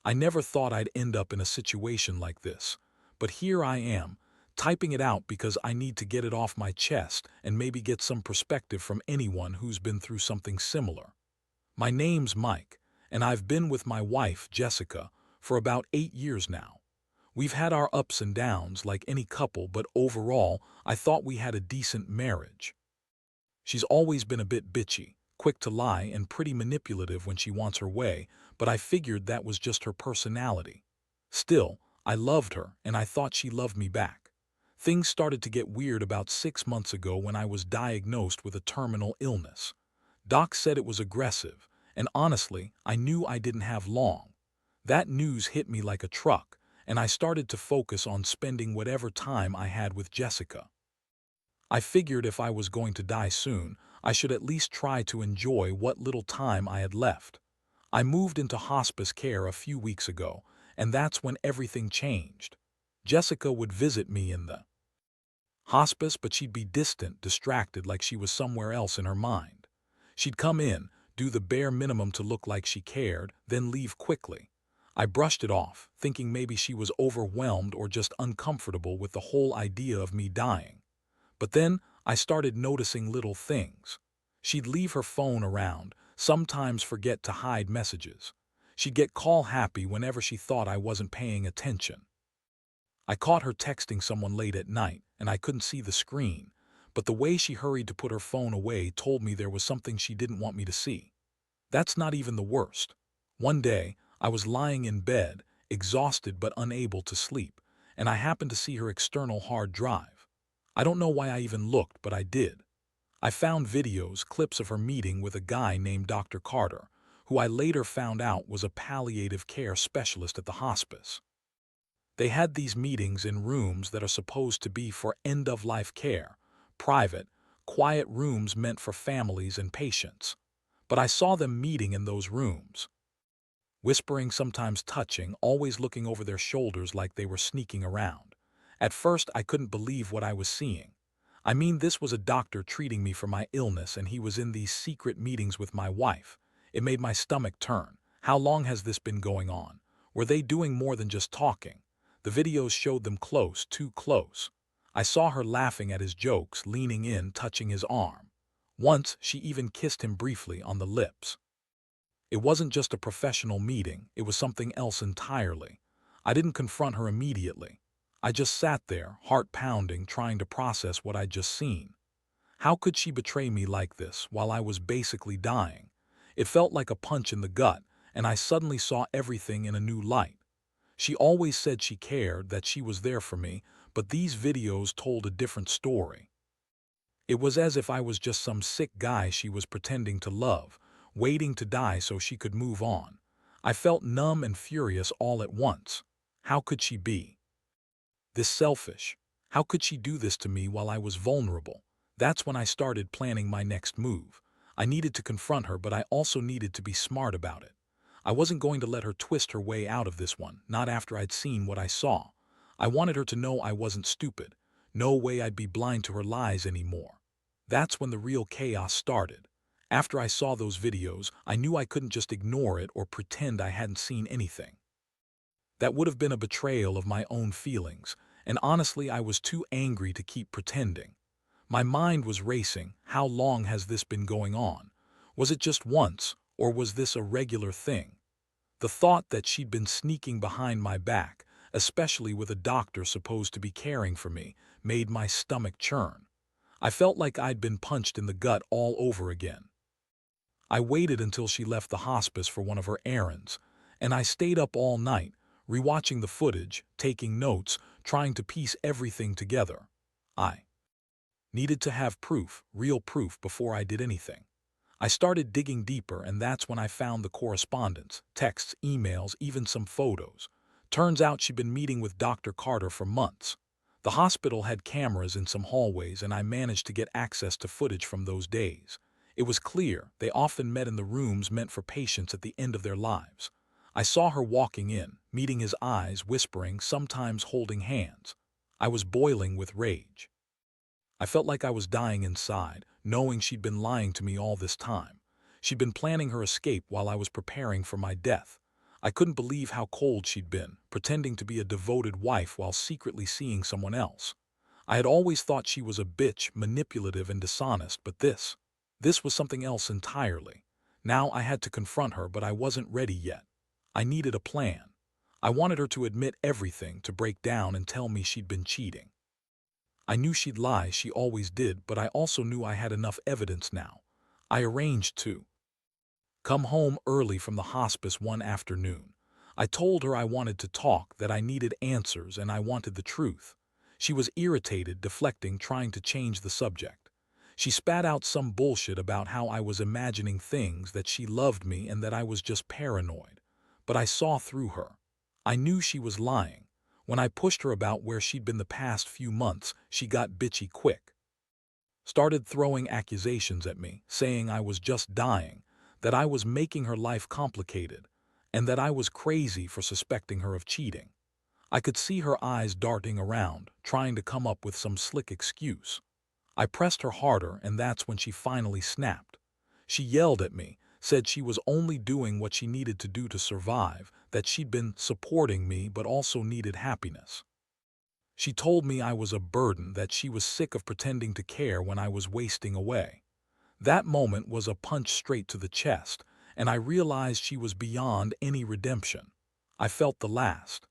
I never thought I'd end up in a situation like this, but here I am, typing it out because I need to get it off my chest and maybe get some perspective from anyone who's been through something similar. My name's Mike, and I've been with my wife, Jessica, for about 8 years now. We've had our ups and downs like any couple, but overall, I thought we had a decent marriage. She's always been a bit bitchy, quick to lie, and pretty manipulative when she wants her way, but I figured that was just her personality. Still, I loved her, and I thought she loved me back. Things started to get weird about 6 months ago when I was diagnosed with a terminal illness. Doc said it was aggressive, and honestly, I knew I didn't have long. That news hit me like a truck, and I started to focus on spending whatever time I had with Jessica. I figured if I was going to die soon, I should at least try to enjoy what little time I had left. I moved into hospice care a few weeks ago, and that's when everything changed. Jessica would visit me in the hospice, but she'd be distant, distracted, like she was somewhere else in her mind. She'd come in, do the bare minimum to look like she cared, then leave quickly. I brushed it off, thinking maybe she was overwhelmed or just uncomfortable with the whole idea of me dying. But then I started noticing little things. She'd leave her phone around, sometimes forget to hide messages. She'd get call happy whenever she thought I wasn't paying attention. I caught her texting someone late at night, and I couldn't see the screen, but the way she hurried to put her phone away told me there was something she didn't want me to see. That's not even the worst. One day, I was lying in bed, exhausted but unable to sleep, and I happened to see her external hard drive. I don't know why I even looked, but I did. I found videos, clips of her meeting with a guy named Dr. Carter, who I later found out was a palliative care specialist at the hospice. They had these meetings in rooms that are supposed to be for end-of-life care, private, quiet rooms meant for families and patients. But I saw them meeting in those rooms, whispering, sometimes touching, always looking over their shoulders like they were sneaking around. At first, I couldn't believe what I was seeing. I mean, this was a doctor treating me for my illness, and he was in these secret meetings with my wife. It made my stomach turn. How long has this been going on? Were they doing more than just talking? The videos showed them close, too close. I saw her laughing at his jokes, leaning in, touching his arm. Once, she even kissed him briefly on the lips. It wasn't just a professional meeting, it was something else entirely. I didn't confront her immediately. I just sat there, heart pounding, trying to process what I'd just seen. How could she betray me like this while I was basically dying? It felt like a punch in the gut, and I suddenly saw everything in a new light. She always said she cared, that she was there for me, but these videos told a different story. It was as if I was just some sick guy she was pretending to love, waiting to die so she could move on. I felt numb and furious all at once. How could she be this selfish? How could she do this to me while I was vulnerable? That's when I started planning my next move. I needed to confront her, but I also needed to be smart about it. I wasn't going to let her twist her way out of this one, not after I'd seen what I saw. I wanted her to know I wasn't stupid. No way I'd be blind to her lies anymore. That's when the real chaos started. After I saw those videos, I knew I couldn't just ignore it or pretend I hadn't seen anything. That would have been a betrayal of my own feelings, and honestly, I was too angry to keep pretending. My mind was racing. How long has this been going on? Was it just once, or was this a regular thing? The thought that she'd been sneaking behind my back, especially with a doctor supposed to be caring for me, made my stomach churn. I felt like I'd been punched in the gut all over again. I waited until she left the hospice for one of her errands, and I stayed up all night, rewatching the footage, taking notes, trying to piece everything together. I needed to have proof, real proof, before I did anything. I started digging deeper, and that's when I found the correspondence, texts, emails, even some photos. Turns out she'd been meeting with Dr. Carter for months. The hospital had cameras in some hallways, and I managed to get access to footage from those days. It was clear they often met in the rooms meant for patients at the end of their lives. I saw her walking in, meeting his eyes, whispering, sometimes holding hands. I was boiling with rage. I felt like I was dying inside, knowing she'd been lying to me all this time. She'd been planning her escape while I was preparing for my death. I couldn't believe how cold she'd been, pretending to be a devoted wife while secretly seeing someone else. I had always thought she was a bitch, manipulative and dishonest, but this was something else entirely. Now I had to confront her, but I wasn't ready yet. I needed a plan. I wanted her to admit everything, to break down and tell me she'd been cheating. I knew she'd lie, she always did, but I also knew I had enough evidence now. I arranged to come home early from the hospice one afternoon. I told her I wanted to talk, that I needed answers and I wanted the truth. She was irritated, deflecting, trying to change the subject. She spat out some bullshit about how I was imagining things, that she loved me and that I was just paranoid. But I saw through her. I knew she was lying. When I pushed her about where she'd been the past few months, she got bitchy quick. Started throwing accusations at me, saying I was just dying, that I was making her life complicated, and that I was crazy for suspecting her of cheating. I could see her eyes darting around, trying to come up with some slick excuse. I pressed her harder, and that's when she finally snapped. She yelled at me, said she was only doing what she needed to do to survive, that she'd been supporting me but also needed happiness. She told me I was a burden, that she was sick of pretending to care when I was wasting away. That moment was a punch straight to the chest, and I realized she was beyond any redemption. I felt the last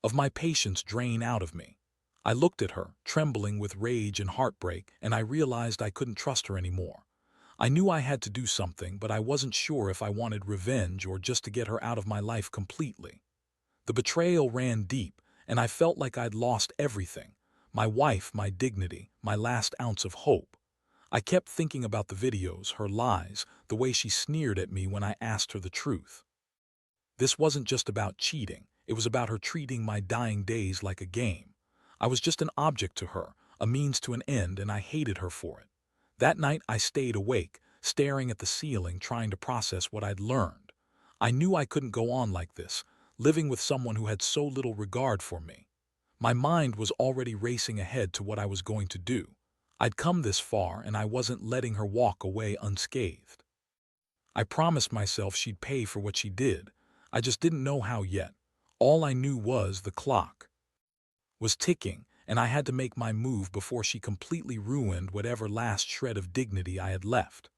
of my patience drain out of me. I looked at her, trembling with rage and heartbreak, and I realized I couldn't trust her anymore. I knew I had to do something, but I wasn't sure if I wanted revenge or just to get her out of my life completely. The betrayal ran deep, and I felt like I'd lost everything: my wife, my dignity, my last ounce of hope. I kept thinking about the videos, her lies, the way she sneered at me when I asked her the truth. This wasn't just about cheating, it was about her treating my dying days like a game. I was just an object to her, a means to an end, and I hated her for it. That night I stayed awake, staring at the ceiling, trying to process what I'd learned. I knew I couldn't go on like this, living with someone who had so little regard for me. My mind was already racing ahead to what I was going to do. I'd come this far, and I wasn't letting her walk away unscathed. I promised myself she'd pay for what she did. I just didn't know how yet. All I knew was the clock was ticking, and I had to make my move before she completely ruined whatever last shred of dignity I had left.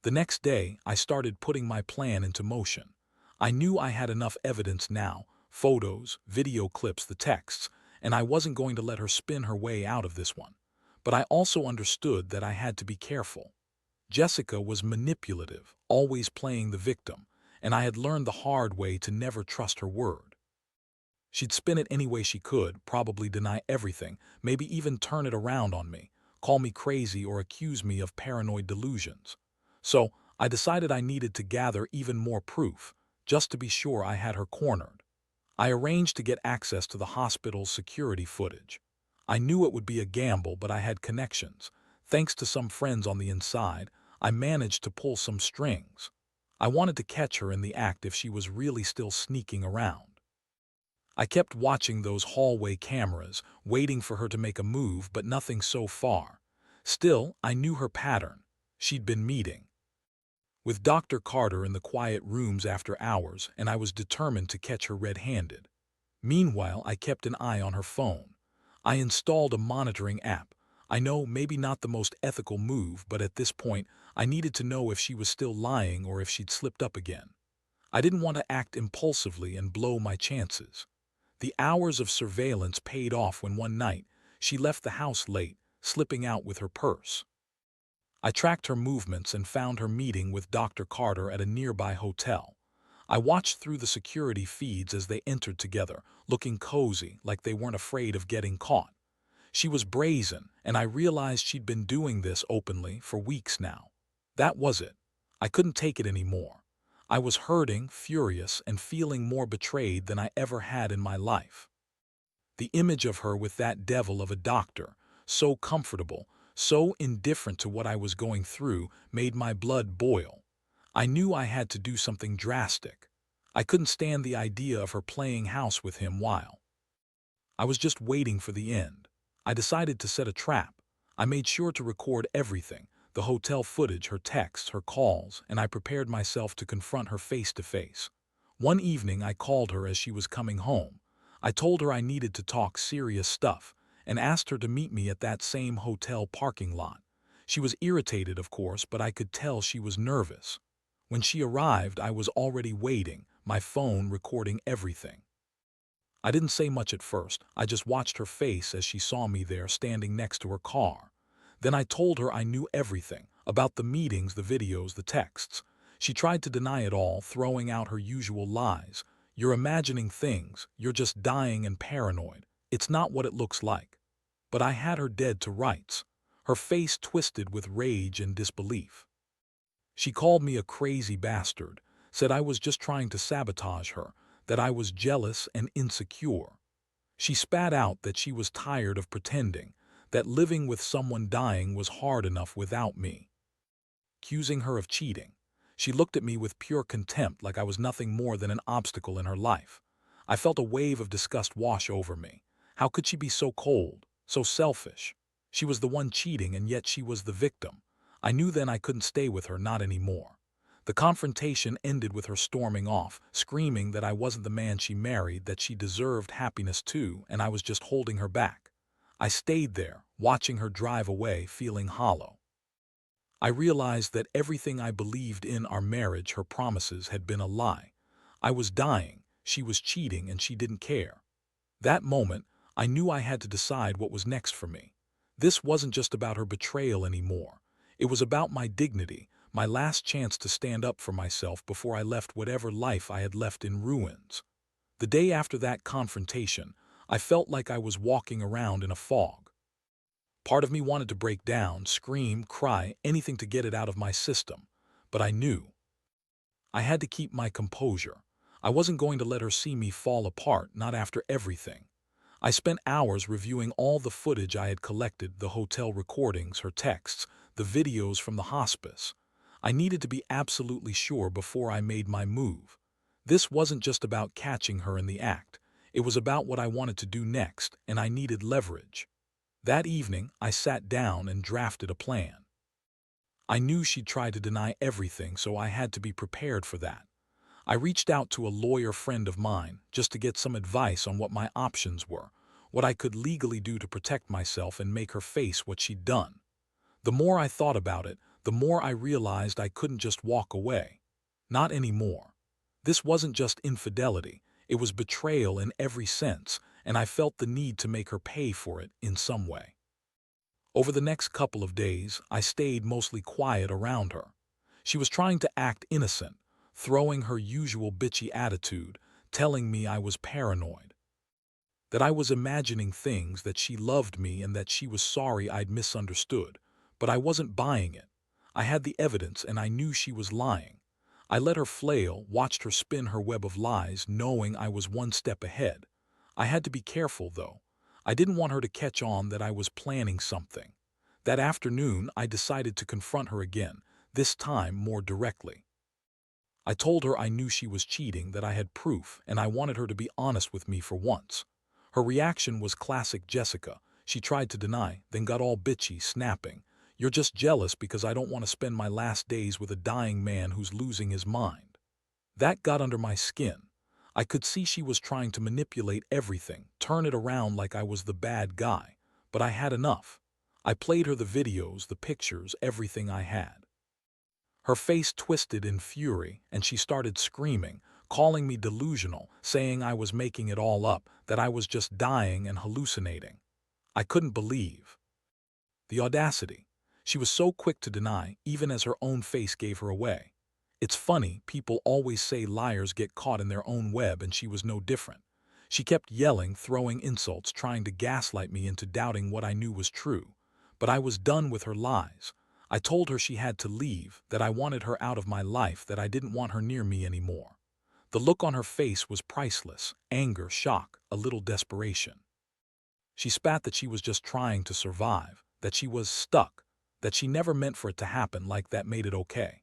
The next day, I started putting my plan into motion. I knew I had enough evidence now: photos, video clips, the texts, and I wasn't going to let her spin her way out of this one. But I also understood that I had to be careful. Jessica was manipulative, always playing the victim, and I had learned the hard way to never trust her word. She'd spin it any way she could, probably deny everything, maybe even turn it around on me, call me crazy or accuse me of paranoid delusions. So I decided I needed to gather even more proof, just to be sure I had her cornered. I arranged to get access to the hospital's security footage. I knew it would be a gamble, but I had connections. Thanks to some friends on the inside, I managed to pull some strings. I wanted to catch her in the act if she was really still sneaking around. I kept watching those hallway cameras, waiting for her to make a move, but nothing so far. Still, I knew her pattern. She'd been meeting with Dr. Carter in the quiet rooms after hours, and I was determined to catch her red-handed. Meanwhile, I kept an eye on her phone. I installed a monitoring app. I know, maybe not the most ethical move, but at this point, I needed to know if she was still lying or if she'd slipped up again. I didn't want to act impulsively and blow my chances. The hours of surveillance paid off when one night she left the house late, slipping out with her purse. I tracked her movements and found her meeting with Dr. Carter at a nearby hotel. I watched through the security feeds as they entered together, looking cozy, like they weren't afraid of getting caught. She was brazen, and I realized she'd been doing this openly for weeks now. That was it. I couldn't take it anymore. I was hurting, furious, and feeling more betrayed than I ever had in my life. The image of her with that devil of a doctor, so comfortable, so indifferent to what I was going through, made my blood boil. I knew I had to do something drastic. I couldn't stand the idea of her playing house with him while I was just waiting for the end. I decided to set a trap. I made sure to record everything: the hotel footage, her texts, her calls, and I prepared myself to confront her face to face. One evening I called her as she was coming home. I told her I needed to talk serious stuff and asked her to meet me at that same hotel parking lot. She was irritated, of course, but I could tell she was nervous. When she arrived, I was already waiting, my phone recording everything. I didn't say much at first. I just watched her face as she saw me there standing next to her car. Then I told her I knew everything about the meetings, the videos, the texts. She tried to deny it all, throwing out her usual lies. You're imagining things. You're just dying and paranoid. It's not what it looks like. But I had her dead to rights, her face twisted with rage and disbelief. She called me a crazy bastard, said I was just trying to sabotage her, that I was jealous and insecure. She spat out that she was tired of pretending, that living with someone dying was hard enough without me. Accusing her of cheating. She looked at me with pure contempt, like I was nothing more than an obstacle in her life. I felt a wave of disgust wash over me. How could she be so cold, so selfish? She was the one cheating, and yet she was the victim. I knew then I couldn't stay with her, not anymore. The confrontation ended with her storming off, screaming that I wasn't the man she married, that she deserved happiness too, and I was just holding her back. I stayed there, watching her drive away, feeling hollow. I realized that everything I believed in our marriage, her promises, had been a lie. I was dying, she was cheating, and she didn't care. That moment, I knew I had to decide what was next for me. This wasn't just about her betrayal anymore. It was about my dignity, my last chance to stand up for myself before I left whatever life I had left in ruins. The day after that confrontation, I felt like I was walking around in a fog. Part of me wanted to break down, scream, cry, anything to get it out of my system. But I knew I had to keep my composure. I wasn't going to let her see me fall apart, not after everything. I spent hours reviewing all the footage I had collected, the hotel recordings, her texts, the videos from the hospice. I needed to be absolutely sure before I made my move. This wasn't just about catching her in the act. It was about what I wanted to do next, and I needed leverage. That evening, I sat down and drafted a plan. I knew she'd try to deny everything, so I had to be prepared for that. I reached out to a lawyer friend of mine just to get some advice on what my options were, what I could legally do to protect myself and make her face what she'd done. The more I thought about it, the more I realized I couldn't just walk away. Not anymore. This wasn't just infidelity, it was betrayal in every sense, and I felt the need to make her pay for it in some way. Over the next couple of days, I stayed mostly quiet around her. She was trying to act innocent, throwing her usual bitchy attitude, telling me I was paranoid, that I was imagining things, that she loved me, and that she was sorry I'd misunderstood. But I wasn't buying it. I had the evidence, and I knew she was lying. I let her flail, watched her spin her web of lies, knowing I was one step ahead. I had to be careful, though. I didn't want her to catch on that I was planning something. That afternoon, I decided to confront her again, this time more directly. I told her I knew she was cheating, that I had proof, and I wanted her to be honest with me for once. Her reaction was classic Jessica. She tried to deny, then got all bitchy, snapping, "You're just jealous because I don't want to spend my last days with a dying man who's losing his mind." That got under my skin. I could see she was trying to manipulate everything, turn it around like I was the bad guy. But I had enough. I played her the videos, the pictures, everything I had. Her face twisted in fury, and she started screaming, calling me delusional, saying I was making it all up, that I was just dying and hallucinating. I couldn't believe the audacity. She was so quick to deny, even as her own face gave her away. It's funny, people always say liars get caught in their own web, and she was no different. She kept yelling, throwing insults, trying to gaslight me into doubting what I knew was true. But I was done with her lies. I told her she had to leave, that I wanted her out of my life, that I didn't want her near me anymore. The look on her face was priceless: anger, shock, a little desperation. She spat that she was just trying to survive, that she was stuck, that she never meant for it to happen, like that made it okay.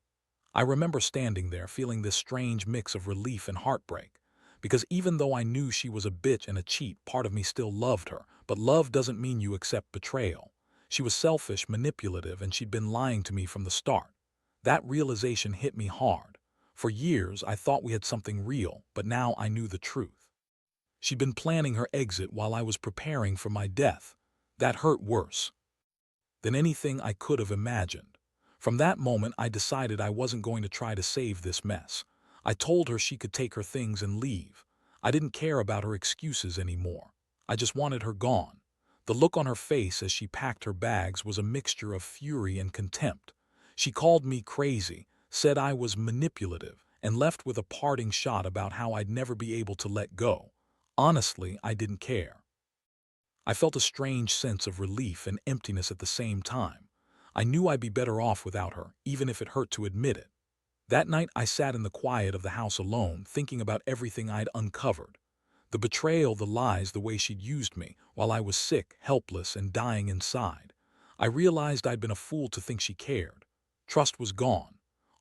I remember standing there feeling this strange mix of relief and heartbreak, because even though I knew she was a bitch and a cheat, part of me still loved her. But love doesn't mean you accept betrayal. She was selfish, manipulative, and she'd been lying to me from the start. That realization hit me hard. For years, I thought we had something real, but now I knew the truth. She'd been planning her exit while I was preparing for my death. That hurt worse than anything I could have imagined. From that moment, I decided I wasn't going to try to save this mess. I told her she could take her things and leave. I didn't care about her excuses anymore. I just wanted her gone. The look on her face as she packed her bags was a mixture of fury and contempt. She called me crazy, said I was manipulative, and left with a parting shot about how I'd never be able to let go. Honestly, I didn't care. I felt a strange sense of relief and emptiness at the same time. I knew I'd be better off without her, even if it hurt to admit it. That night, I sat in the quiet of the house alone, thinking about everything I'd uncovered. The betrayal, the lies, the way she'd used me, while I was sick, helpless, and dying inside. I realized I'd been a fool to think she cared. Trust was gone.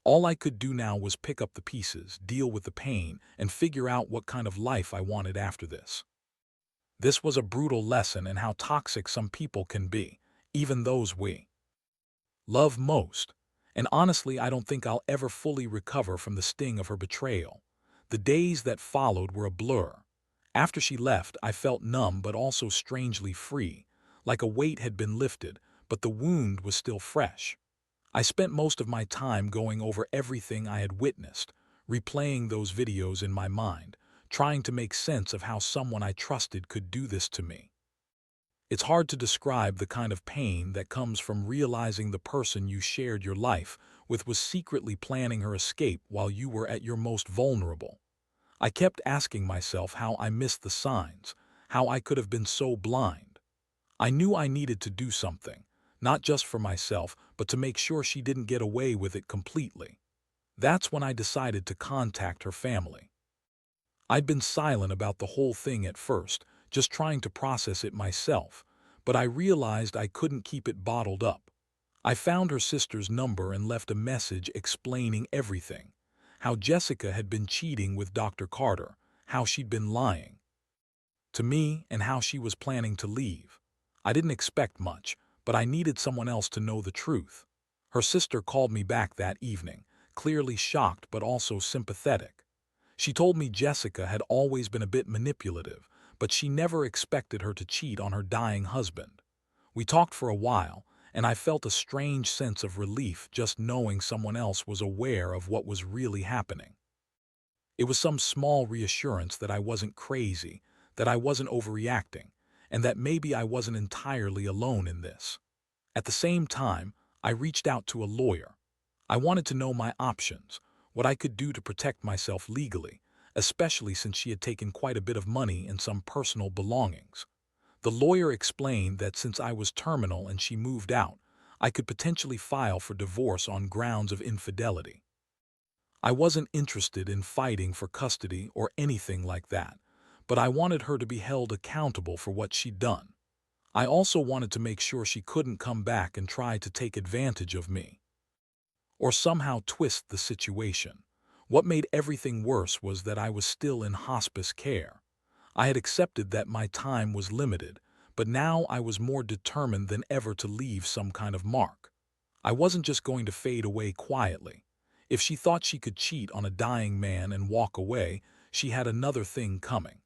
All I could do now was pick up the pieces, deal with the pain, and figure out what kind of life I wanted after this. This was a brutal lesson in how toxic some people can be, even those we love most. And honestly, I don't think I'll ever fully recover from the sting of her betrayal. The days that followed were a blur. After she left, I felt numb but also strangely free, like a weight had been lifted, but the wound was still fresh. I spent most of my time going over everything I had witnessed, replaying those videos in my mind, trying to make sense of how someone I trusted could do this to me. It's hard to describe the kind of pain that comes from realizing the person you shared your life with was secretly planning her escape while you were at your most vulnerable. I kept asking myself how I missed the signs, how I could have been so blind. I knew I needed to do something, not just for myself, but to make sure she didn't get away with it completely. That's when I decided to contact her family. I'd been silent about the whole thing at first, just trying to process it myself, but I realized I couldn't keep it bottled up. I found her sister's number and left a message explaining everything. How Jessica had been cheating with Dr. Carter, how she'd been lying to me, and how she was planning to leave. I didn't expect much, but I needed someone else to know the truth. Her sister called me back that evening, clearly shocked but also sympathetic. She told me Jessica had always been a bit manipulative, but she never expected her to cheat on her dying husband. We talked for a while, and I felt a strange sense of relief just knowing someone else was aware of what was really happening. It was some small reassurance that I wasn't crazy, that I wasn't overreacting, and that maybe I wasn't entirely alone in this. At the same time, I reached out to a lawyer. I wanted to know my options, what I could do to protect myself legally, especially since she had taken quite a bit of money and some personal belongings. The lawyer explained that since I was terminal and she moved out, I could potentially file for divorce on grounds of infidelity. I wasn't interested in fighting for custody or anything like that, but I wanted her to be held accountable for what she'd done. I also wanted to make sure she couldn't come back and try to take advantage of me or somehow twist the situation. What made everything worse was that I was still in hospice care. I had accepted that my time was limited, but now I was more determined than ever to leave some kind of mark. I wasn't just going to fade away quietly. If she thought she could cheat on a dying man and walk away, she had another thing coming.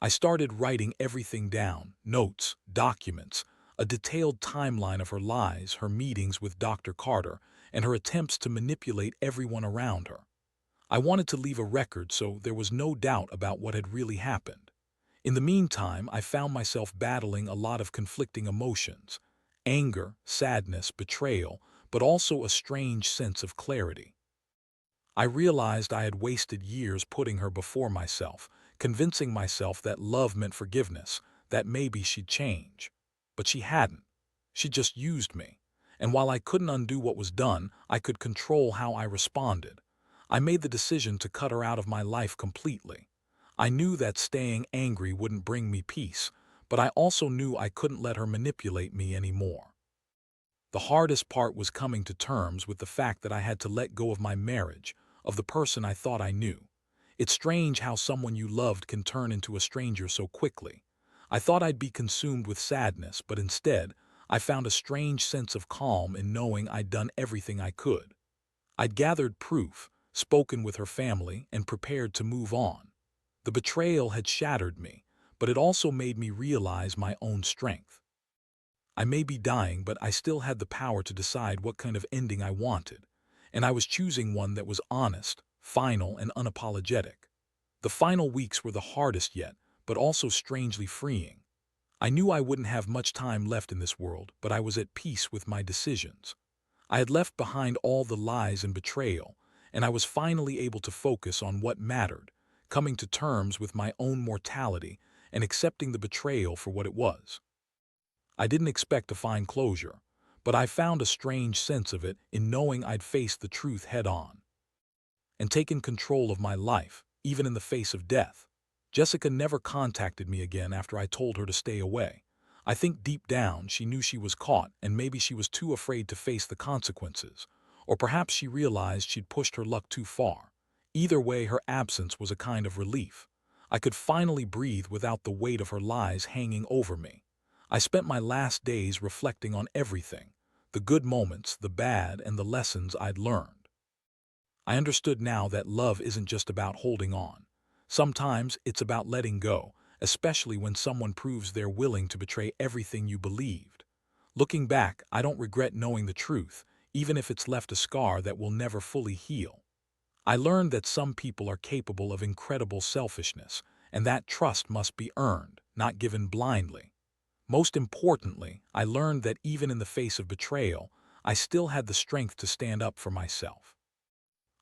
I started writing everything down, notes, documents, a detailed timeline of her lies, her meetings with Dr. Carter, and her attempts to manipulate everyone around her. I wanted to leave a record so there was no doubt about what had really happened. In the meantime, I found myself battling a lot of conflicting emotions: anger, sadness, betrayal, but also a strange sense of clarity. I realized I had wasted years putting her before myself, convincing myself that love meant forgiveness, that maybe she'd change. But she hadn't. She just used me. And while I couldn't undo what was done, I could control how I responded. I made the decision to cut her out of my life completely. I knew that staying angry wouldn't bring me peace, but I also knew I couldn't let her manipulate me anymore. The hardest part was coming to terms with the fact that I had to let go of my marriage, of the person I thought I knew. It's strange how someone you loved can turn into a stranger so quickly. I thought I'd be consumed with sadness, but instead, I found a strange sense of calm in knowing I'd done everything I could. I'd gathered proof, spoken with her family, and prepared to move on. The betrayal had shattered me, but it also made me realize my own strength. I may be dying, but I still had the power to decide what kind of ending I wanted, and I was choosing one that was honest, final, and unapologetic. The final weeks were the hardest yet, but also strangely freeing. I knew I wouldn't have much time left in this world, but I was at peace with my decisions. I had left behind all the lies and betrayal, and I was finally able to focus on what mattered, coming to terms with my own mortality and accepting the betrayal for what it was. I didn't expect to find closure, but I found a strange sense of it in knowing I'd faced the truth head-on and taken control of my life, even in the face of death. Jessica never contacted me again after I told her to stay away. I think deep down she knew she was caught, and maybe she was too afraid to face the consequences. Or perhaps she realized she'd pushed her luck too far. Either way, her absence was a kind of relief. I could finally breathe without the weight of her lies hanging over me. I spent my last days reflecting on everything, the good moments, the bad, and the lessons I'd learned. I understood now that love isn't just about holding on. Sometimes it's about letting go, especially when someone proves they're willing to betray everything you believed. Looking back, I don't regret knowing the truth, even if it's left a scar that will never fully heal. I learned that some people are capable of incredible selfishness, and that trust must be earned, not given blindly. Most importantly, I learned that even in the face of betrayal, I still had the strength to stand up for myself.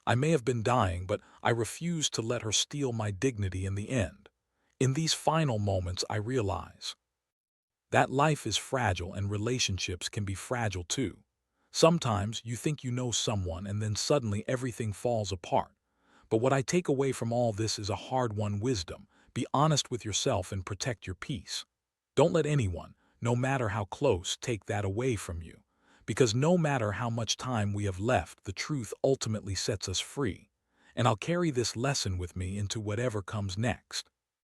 I may have been dying, but I refused to let her steal my dignity in the end. In these final moments, I realize that life is fragile and relationships can be fragile too. Sometimes you think you know someone and then suddenly everything falls apart. But what I take away from all this is a hard-won wisdom. Be honest with yourself and protect your peace. Don't let anyone, no matter how close, take that away from you. Because no matter how much time we have left, the truth ultimately sets us free. And I'll carry this lesson with me into whatever comes next.